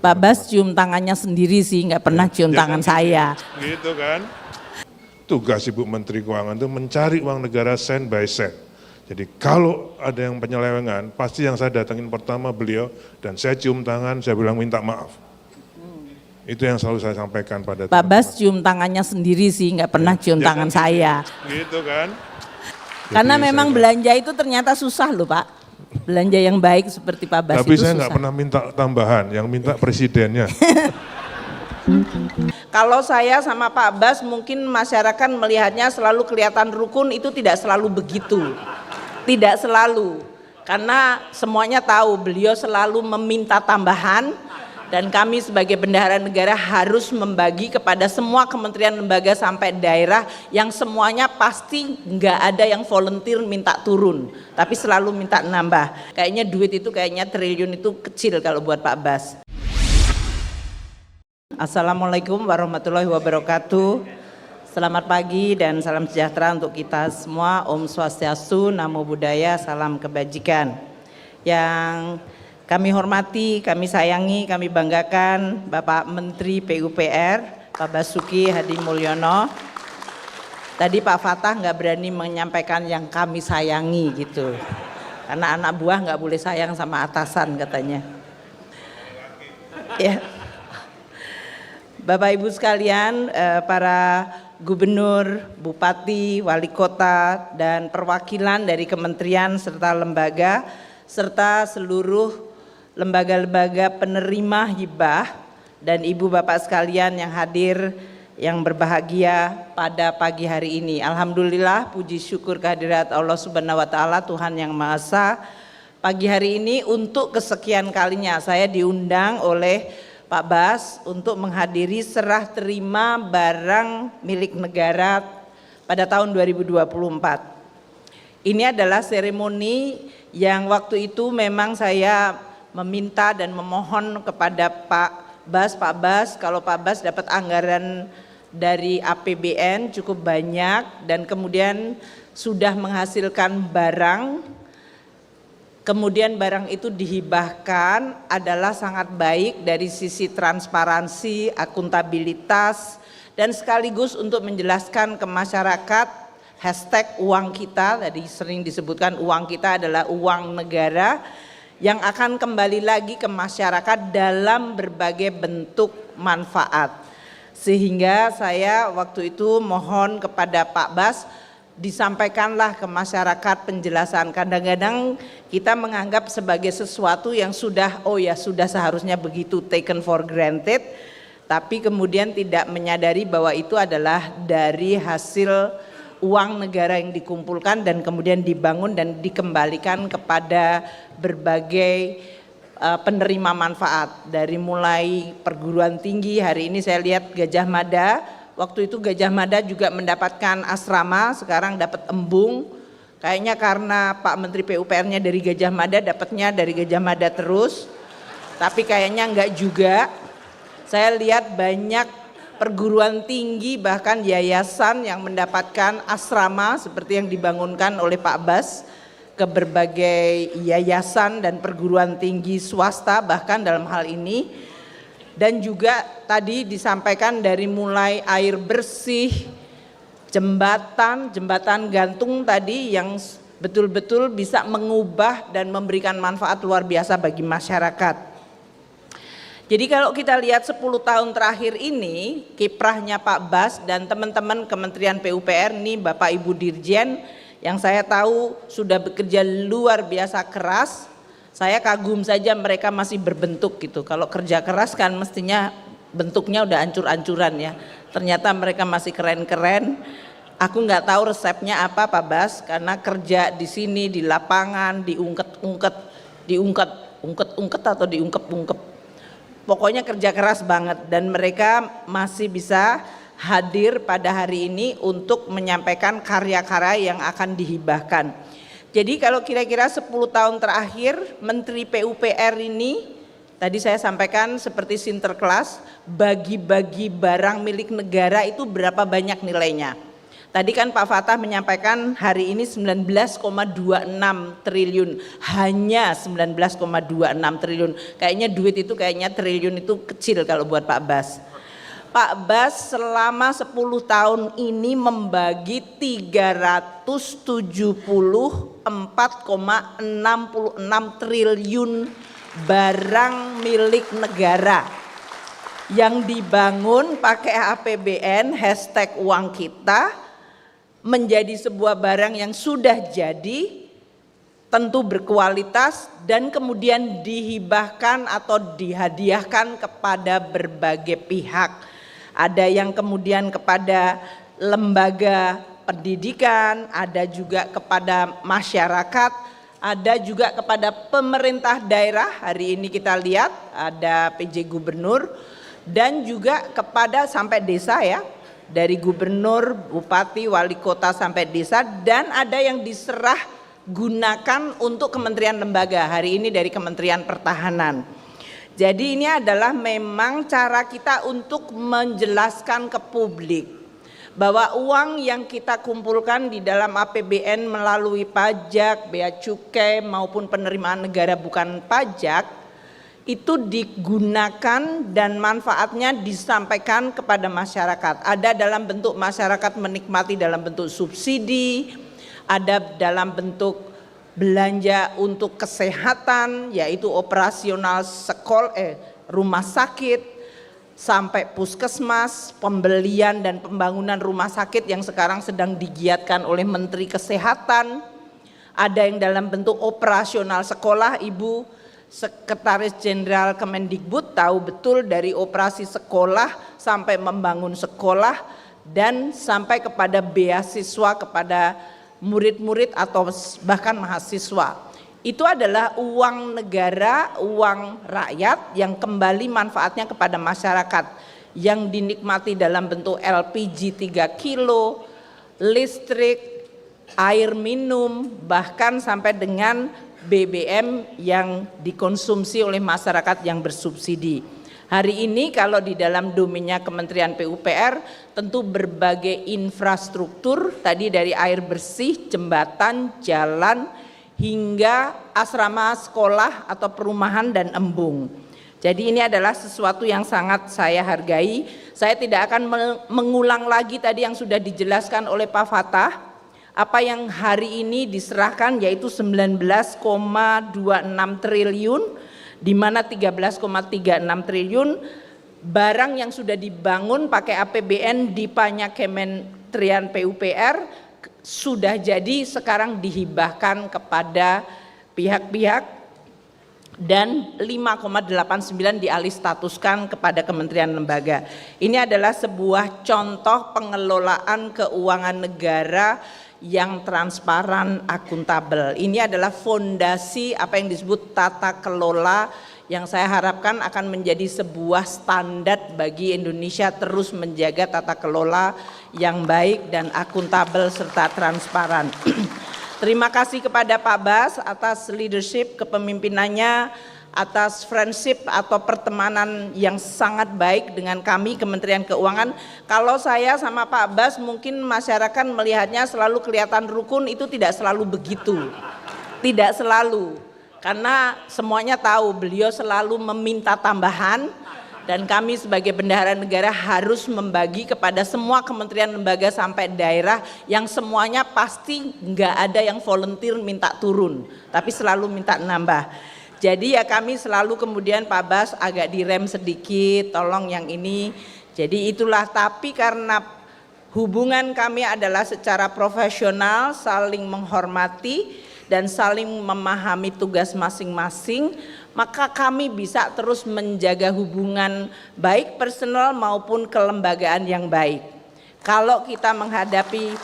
Pak Bas cium tangannya sendiri sih, nggak pernah cium tangan saya. Gitu kan. Tugas Ibu Menteri Keuangan itu mencari uang negara sen by sen. Jadi kalau ada yang penyelewengan, pasti yang saya datangin pertama beliau dan saya cium tangan, saya bilang minta maaf. Itu yang selalu saya sampaikan pada Pak Bas cium tangannya sendiri sih, nggak pernah cium tangan saya. Gitu kan. Karena Jadi memang belanja itu ternyata susah loh Pak. Belanja yang baik seperti Pak Bas tapi itu saya susah. nggak pernah minta tambahan, yang minta presidennya. Kalau saya sama Pak Bas mungkin masyarakat melihatnya selalu kelihatan rukun, itu tidak selalu begitu. Tidak selalu. Karena semuanya tahu beliau selalu meminta tambahan dan kami sebagai bendahara negara harus membagi kepada semua kementerian lembaga sampai daerah yang semuanya pasti nggak ada yang volunteer minta turun, tapi selalu minta nambah. Kayaknya duit itu kayaknya triliun itu kecil kalau buat Pak Bas. Assalamualaikum warahmatullahi wabarakatuh. Selamat pagi dan salam sejahtera untuk kita semua. Om Swastiastu, Namo Buddhaya, salam kebajikan. Yang kami hormati, kami sayangi, kami banggakan Bapak Menteri PUPR, Pak Basuki Hadi Mulyono. Tadi Pak Fatah nggak berani menyampaikan yang kami sayangi gitu. Karena anak buah nggak boleh sayang sama atasan katanya. Ya. Bapak Ibu sekalian, para gubernur, bupati, wali kota, dan perwakilan dari kementerian serta lembaga, serta seluruh lembaga-lembaga penerima hibah, dan ibu bapak sekalian yang hadir, yang berbahagia pada pagi hari ini. Alhamdulillah, puji syukur kehadirat Allah Subhanahu wa Ta'ala, Tuhan Yang Maha Esa. Pagi hari ini untuk kesekian kalinya saya diundang oleh Pak Bas untuk menghadiri serah terima barang milik negara pada tahun 2024. Ini adalah seremoni yang waktu itu memang saya meminta dan memohon kepada Pak Bas, kalau Pak Bas dapat anggaran dari APBN cukup banyak dan kemudian sudah menghasilkan barang, kemudian barang itu dihibahkan, adalah sangat baik dari sisi transparansi, akuntabilitas, dan sekaligus untuk menjelaskan ke masyarakat hashtag uang kita, tadi sering disebutkan uang kita adalah uang negara yang akan kembali lagi ke masyarakat dalam berbagai bentuk manfaat. Sehingga saya waktu itu mohon kepada Pak Bas, disampaikanlah ke masyarakat penjelasan. Kadang-kadang kita menganggap sebagai sesuatu yang sudah, oh ya sudah seharusnya begitu, taken for granted, tapi kemudian tidak menyadari bahwa itu adalah dari hasil uang negara yang dikumpulkan dan kemudian dibangun dan dikembalikan kepada berbagai penerima manfaat. Dari mulai perguruan tinggi, hari ini saya lihat Gajah Mada, waktu itu Gajah Mada juga mendapatkan asrama, sekarang dapat embung. Kayaknya karena Pak Menteri PUPR-nya dari Gajah Mada, dapatnya dari Gajah Mada terus. Tapi kayaknya enggak juga. Saya lihat banyak perguruan tinggi bahkan yayasan yang mendapatkan asrama seperti yang dibangunkan oleh Pak Bas ke berbagai yayasan dan perguruan tinggi swasta bahkan dalam hal ini. Dan juga tadi disampaikan dari mulai air bersih, jembatan gantung tadi yang betul-betul bisa mengubah dan memberikan manfaat luar biasa bagi masyarakat. Jadi kalau kita lihat 10 tahun terakhir ini, kiprahnya Pak Bas dan teman-teman Kementerian PUPR ini, Bapak Ibu Dirjen yang saya tahu sudah bekerja luar biasa keras. Saya kagum saja mereka masih berbentuk gitu. Kalau kerja keras kan mestinya bentuknya udah ancur-ancuran ya. Ternyata mereka masih keren-keren. Aku nggak tahu resepnya apa Pak Bas, karena kerja di sini di lapangan diungket-ungket atau diungkep-ungkep. Pokoknya kerja keras banget dan mereka masih bisa hadir pada hari ini untuk menyampaikan karya-karya yang akan dihibahkan. Jadi kalau kira-kira 10 tahun terakhir Menteri PUPR ini, tadi saya sampaikan seperti Sinterklas, bagi-bagi barang milik negara itu berapa banyak nilainya. Tadi kan Pak Fatah menyampaikan hari ini 19,26 triliun, hanya 19,26 triliun. Kayaknya duit itu, kayaknya triliun itu kecil kalau buat Pak Bas. Pak Bas selama 10 tahun ini membagi 374,66 triliun barang milik negara yang dibangun pakai APBN hashtag uang kita menjadi sebuah barang yang sudah jadi, tentu berkualitas dan kemudian dihibahkan atau dihadiahkan kepada berbagai pihak. Ada yang kemudian kepada lembaga pendidikan, ada juga kepada masyarakat, ada juga kepada pemerintah daerah. Hari ini kita lihat ada PJ Gubernur dan juga kepada sampai desa ya. Dari gubernur, bupati, wali kota sampai desa, dan ada yang diserah gunakan untuk kementerian lembaga, hari ini dari Kementerian Pertahanan. Jadi ini adalah memang cara kita untuk menjelaskan ke publik bahwa uang yang kita kumpulkan di dalam APBN melalui pajak, bea cukai maupun penerimaan negara bukan pajak itu digunakan dan manfaatnya disampaikan kepada masyarakat. Ada dalam bentuk masyarakat menikmati dalam bentuk subsidi, ada dalam bentuk belanja untuk kesehatan yaitu operasional rumah sakit sampai puskesmas, pembelian dan pembangunan rumah sakit yang sekarang sedang digiatkan oleh Menteri Kesehatan. Ada yang dalam bentuk operasional sekolah, Ibu Sekretaris Jenderal Kemendikbud tahu betul dari operasi sekolah sampai membangun sekolah dan sampai kepada beasiswa kepada murid-murid atau bahkan mahasiswa. Itu adalah uang negara, uang rakyat yang kembali manfaatnya kepada masyarakat yang dinikmati dalam bentuk LPG 3 kilo, listrik, air minum, bahkan sampai dengan BBM yang dikonsumsi oleh masyarakat yang bersubsidi. Hari ini kalau di dalam domainnya Kementerian PUPR tentu berbagai infrastruktur tadi dari air bersih, jembatan, jalan hingga asrama sekolah atau perumahan dan embung. Jadi ini adalah sesuatu yang sangat saya hargai. Saya tidak akan mengulang lagi tadi yang sudah dijelaskan oleh Pak Fatah. Apa yang hari ini diserahkan yaitu 19,26 triliun, di mana 13,36 triliun barang yang sudah dibangun pakai APBN di Kementerian PUPR sudah jadi sekarang dihibahkan kepada pihak-pihak dan 5,89 dialih statuskan kepada kementerian lembaga. Ini adalah sebuah contoh pengelolaan keuangan negara yang transparan, akuntabel. Ini adalah fondasi apa yang disebut tata kelola yang saya harapkan akan menjadi sebuah standar bagi Indonesia terus menjaga tata kelola yang baik dan akuntabel serta transparan. Terima kasih kepada Pak Bas atas leadership kepemimpinannya, atas friendship atau pertemanan yang sangat baik dengan kami Kementerian Keuangan. Kalau saya sama Pak Bas mungkin masyarakat melihatnya selalu kelihatan rukun, itu tidak selalu begitu. Tidak selalu. Karena semuanya tahu beliau selalu meminta tambahan dan kami sebagai bendahara negara harus membagi kepada semua kementerian lembaga sampai daerah yang semuanya pasti nggak ada yang volunteer minta turun, tapi selalu minta nambah. Jadi ya kami selalu kemudian Pak Bas agak direm sedikit, tolong yang ini. Jadi itulah, tapi karena hubungan kami adalah secara profesional, saling menghormati dan saling memahami tugas masing-masing, maka kami bisa terus menjaga hubungan baik personal maupun kelembagaan yang baik. Kalau kita menghadapi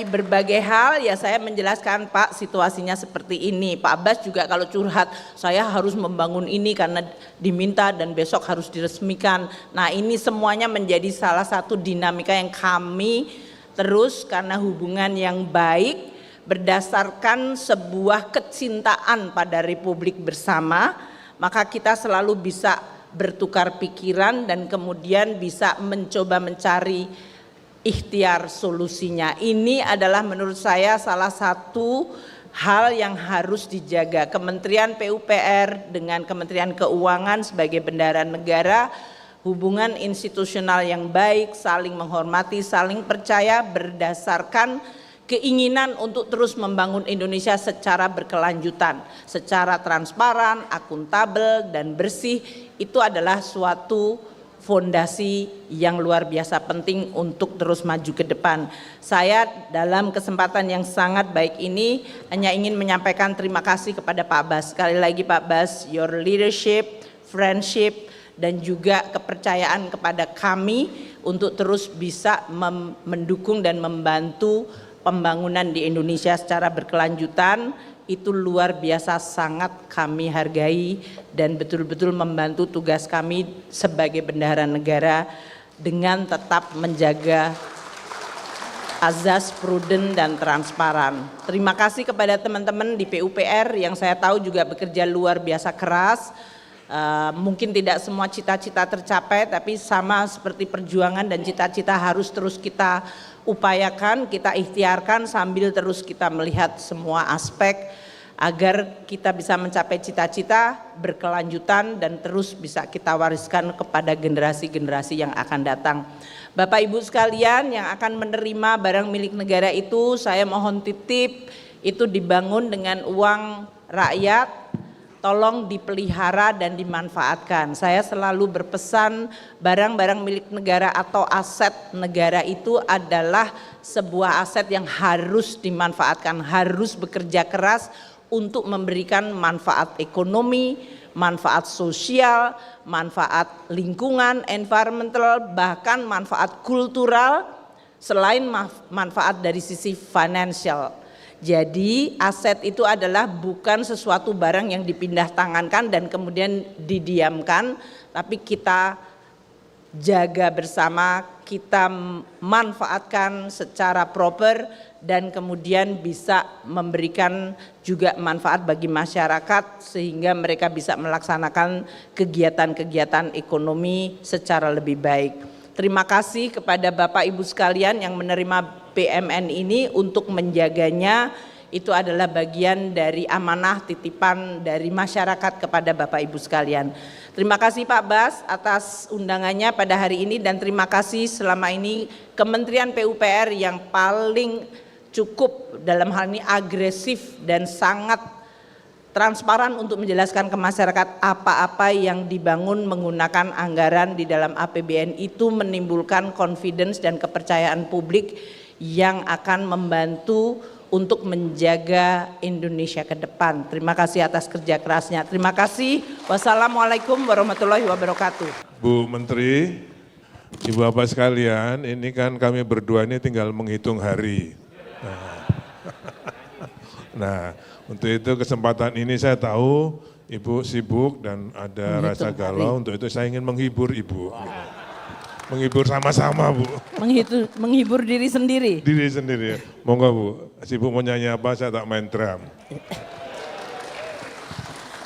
berbagai hal, ya saya menjelaskan Pak situasinya seperti ini. Pak Abbas juga kalau curhat, saya harus membangun ini karena diminta dan besok harus diresmikan. Nah ini semuanya menjadi salah satu dinamika yang kami terus karena hubungan yang baik berdasarkan sebuah kecintaan pada Republik bersama, maka kita selalu bisa bertukar pikiran dan kemudian bisa mencoba mencari ikhtiar solusinya. Ini adalah menurut saya salah satu hal yang harus dijaga. Kementerian PUPR dengan Kementerian Keuangan sebagai bendahara negara, hubungan institusional yang baik, saling menghormati, saling percaya berdasarkan keinginan untuk terus membangun Indonesia secara berkelanjutan, secara transparan, akuntabel, dan bersih. Itu adalah suatu fondasi yang luar biasa penting untuk terus maju ke depan. Saya dalam kesempatan yang sangat baik ini hanya ingin menyampaikan terima kasih kepada Pak Bas. Sekali lagi Pak Bas, your leadership, friendship, dan juga kepercayaan kepada kami untuk terus bisa mendukung dan membantu pembangunan di Indonesia secara berkelanjutan. Itu luar biasa sangat kami hargai dan betul-betul membantu tugas kami sebagai bendahara negara dengan tetap menjaga azas prudent dan transparan. Terima kasih kepada teman-teman di PUPR yang saya tahu juga bekerja luar biasa keras. Mungkin tidak semua cita-cita tercapai, tapi sama seperti perjuangan dan cita-cita harus terus kita upayakan, kita ikhtiarkan sambil terus kita melihat semua aspek agar kita bisa mencapai cita-cita berkelanjutan dan terus bisa kita wariskan kepada generasi-generasi yang akan datang. Bapak Ibu sekalian yang akan menerima barang milik negara itu, saya mohon titip itu dibangun dengan uang rakyat, tolong dipelihara dan dimanfaatkan. Saya selalu berpesan barang-barang milik negara atau aset negara itu adalah sebuah aset yang harus dimanfaatkan, harus bekerja keras untuk memberikan manfaat ekonomi, manfaat sosial, manfaat lingkungan, environmental, bahkan manfaat kultural selain manfaat dari sisi financial. Jadi aset itu adalah bukan sesuatu barang yang dipindah tangankan dan kemudian didiamkan, tapi kita jaga bersama, kita manfaatkan secara proper dan kemudian bisa memberikan juga manfaat bagi masyarakat sehingga mereka bisa melaksanakan kegiatan-kegiatan ekonomi secara lebih baik. Terima kasih kepada Bapak Ibu sekalian yang menerima BMN ini untuk menjaganya. Itu adalah bagian dari amanah titipan dari masyarakat kepada Bapak Ibu sekalian. Terima kasih Pak Bas atas undangannya pada hari ini dan terima kasih selama ini Kementerian PUPR yang paling cukup dalam hal ini agresif dan sangat transparan untuk menjelaskan ke masyarakat apa-apa yang dibangun menggunakan anggaran di dalam APBN itu menimbulkan confidence dan kepercayaan publik yang akan membantu untuk menjaga Indonesia ke depan. Terima kasih atas kerja kerasnya. Terima kasih. Wassalamualaikum warahmatullahi wabarakatuh. Bu Menteri, Ibu Bapak sekalian, ini kan kami berdua ini tinggal menghitung hari. Nah, untuk itu kesempatan ini saya tahu Ibu sibuk dan ada rasa galau, untuk itu saya ingin menghibur Ibu. Menghibur sama-sama Bu. Menghibur diri sendiri. Diri sendiri. Monggo Bu, sibuk mau nyanyi apa saya tak main drum.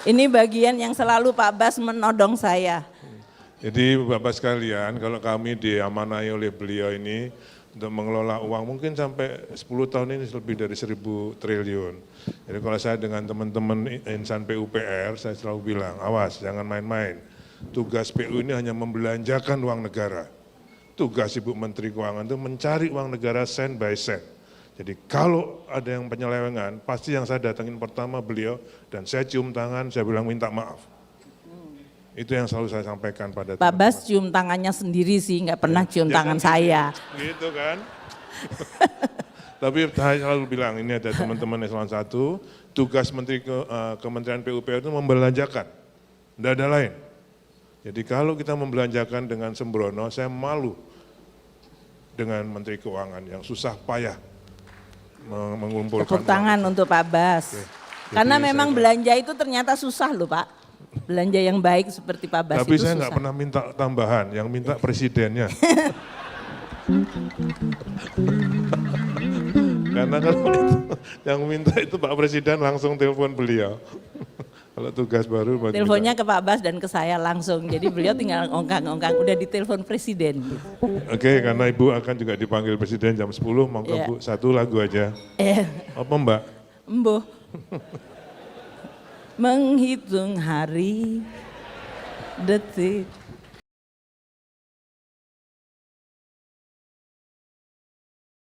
Ini bagian yang selalu Pak Bas menodong saya. Jadi Bapak sekalian, kalau kami diamanai oleh beliau ini untuk mengelola uang mungkin sampai 10 tahun ini lebih dari 1.000 triliun. Jadi kalau saya dengan teman-teman insan PUPR, saya selalu bilang, awas jangan main-main. Tugas PU ini hanya membelanjakan uang negara. Tugas Ibu Menteri Keuangan itu mencari uang negara sen by sen. Jadi kalau ada yang penyelewengan, pasti yang saya datangin pertama beliau dan saya cium tangan, saya bilang minta maaf. Itu yang selalu saya sampaikan pada Pak Bas cium tangannya sendiri sih, nggak pernah cium tangan saya. Gitu kan. Tapi saya selalu bilang ini ada teman-teman eselon 1, tugas Kementerian PUPR itu membelanjakan, tidak ada lain. Jadi kalau kita membelanjakan dengan sembrono, saya malu dengan Menteri Keuangan yang susah payah mengumpulkan. Tepuk tangan untuk Pak Bas. Oke. Karena memang belanja itu ternyata susah loh Pak. Belanja yang baik seperti Pak Bas tapi itu susah. Tapi saya nggak pernah minta tambahan, yang minta presidennya. Karena kalau itu, yang minta itu Pak Presiden langsung telepon beliau. Kalau tugas baru berarti Teleponnya ke Pak Bas dan ke saya langsung, jadi beliau tinggal ongkang-ongkang, udah ditelepon presiden. Gitu. Oke, karena Ibu akan juga dipanggil presiden jam 10, monggo Bu, satu lagu aja. Apa Mbak? Embuh. Menghitung hari, detik,